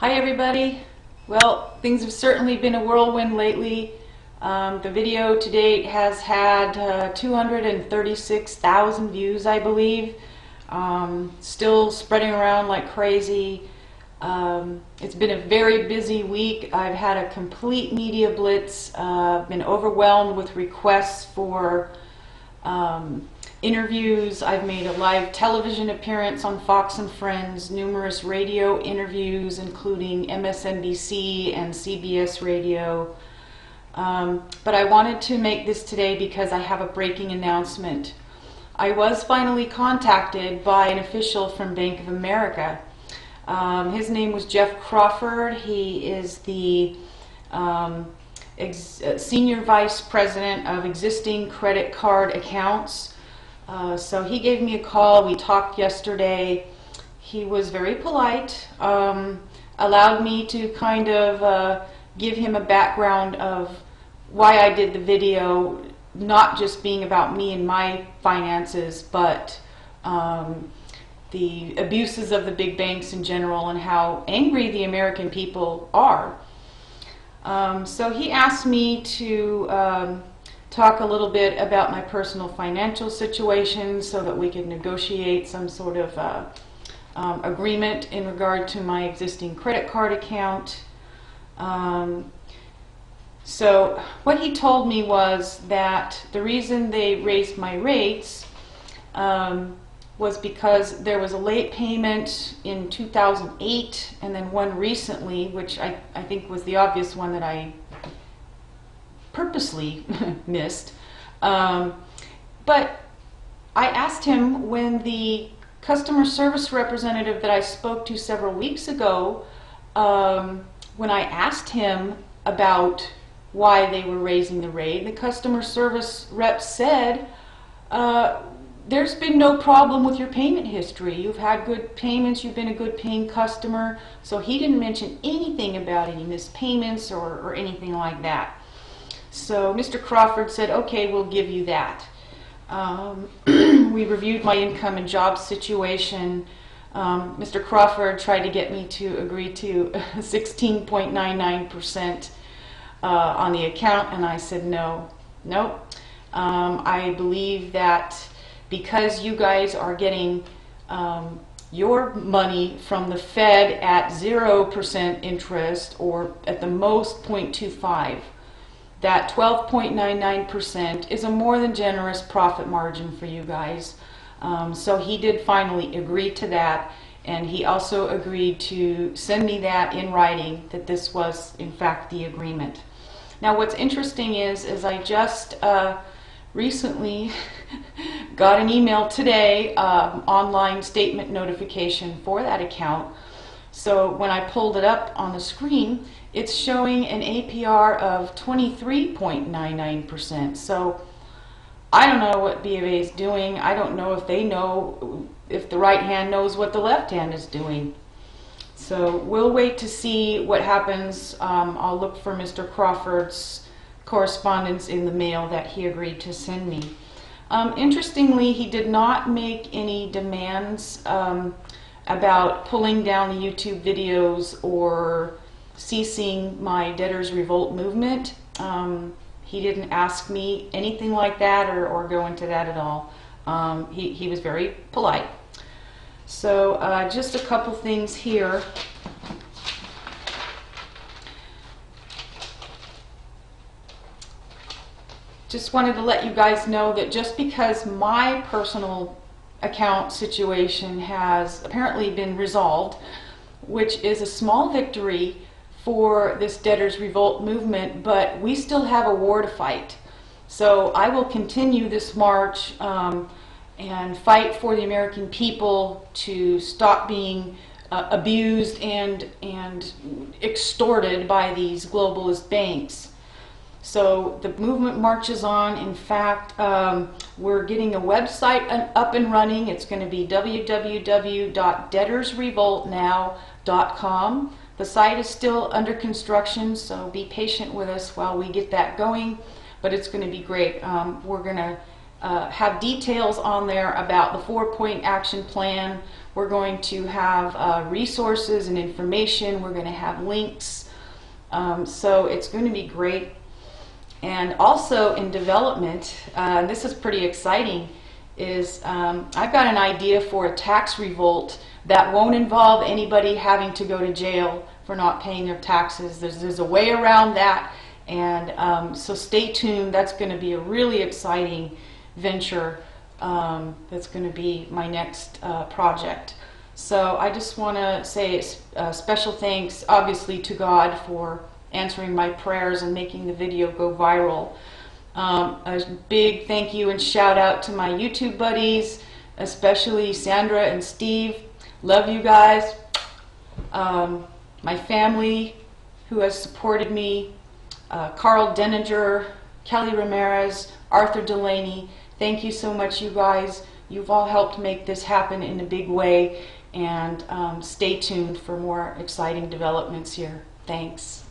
Hi everybody. Well, things have certainly been a whirlwind lately. The video to date has had 236,000 views, I believe. Still spreading around like crazy. It's been a very busy week. I've had a complete media blitz. Been overwhelmed with requests for interviews. I've made a live television appearance on Fox and Friends, numerous radio interviews including MSNBC and CBS radio. But I wanted to make this today because I have a breaking announcement. I was finally contacted by an official from Bank of America. His name was Jeff Crawford. He is the Senior Vice President of Existing Credit Card Accounts. So he gave me a call. We talked yesterday. He was very polite, allowed me to kind of give him a background of why I did the video, not just being about me and my finances, but the abuses of the big banks in general and how angry the American people are. So he asked me to talk a little bit about my personal financial situation so that we could negotiate some sort of agreement in regard to my existing credit card account. So what he told me was that the reason they raised my rates was because there was a late payment in 2008 and then one recently, which I think was the obvious one that I purposely missed. But I asked him, when the customer service representative that I spoke to several weeks ago, when I asked him about why they were raising the rate, the customer service rep said, there's been no problem with your payment history. You've had good payments, you've been a good paying customer. So he didn't mention anything about any missed payments or anything like that. So Mr. Crawford said, okay, we'll give you that. We reviewed my income and job situation. Mr. Crawford tried to get me to agree to 16.99% on the account, and I said no. I believe that because you guys are getting your money from the Fed at 0% interest, or at the most 0.25, that 12.99% is a more than generous profit margin for you guys. So he did finally agree to that, and he also agreed to send me that in writing, that this was in fact the agreement. Now what's interesting is I just recently got an email today, online statement notification for that account. So when I pulled it up on the screen, it's showing an APR of 23.99%. So I don't know what B of A is doing. I don't know if they know, if the right hand knows what the left hand is doing. So we'll wait to see what happens. I'll look for Mr. Crawford's correspondence in the mail that he agreed to send me. Interestingly, he did not make any demands about pulling down the YouTube videos or ceasing my Debtors Revolt movement. He didn't ask me anything like that or go into that at all. He was very polite. So just a couple things here. Just wanted to let you guys know that just because my personal account situation has apparently been resolved, which is a small victory for this Debtors Revolt movement, but we still have a war to fight. So I will continue this march and fight for the American people to stop being abused and extorted by these globalist banks. So the movement marches on. In fact, we're getting a website up and running. It's going to be www.debtorsrevoltnow.com. The site is still under construction, so be patient with us while we get that going, but it's going to be great. We're going to have details on there about the 4-point action plan. We're going to have resources and information. We're going to have links. So it's going to be great. And also in development, this is pretty exciting, is I've got an idea for a tax revolt that won't involve anybody having to go to jail for not paying their taxes. There's a way around that, and so stay tuned. That's going to be a really exciting venture. That's going to be my next project. So I just want to say special thanks, obviously, to God for answering my prayers and making the video go viral. A big thank you and shout out to my YouTube buddies, especially Sandra and Steve. Love you guys. My family who has supported me, Carl Denninger, Kelly Ramirez, Arthur Delaney. Thank you so much, you guys. You've all helped make this happen in a big way, and stay tuned for more exciting developments here. Thanks.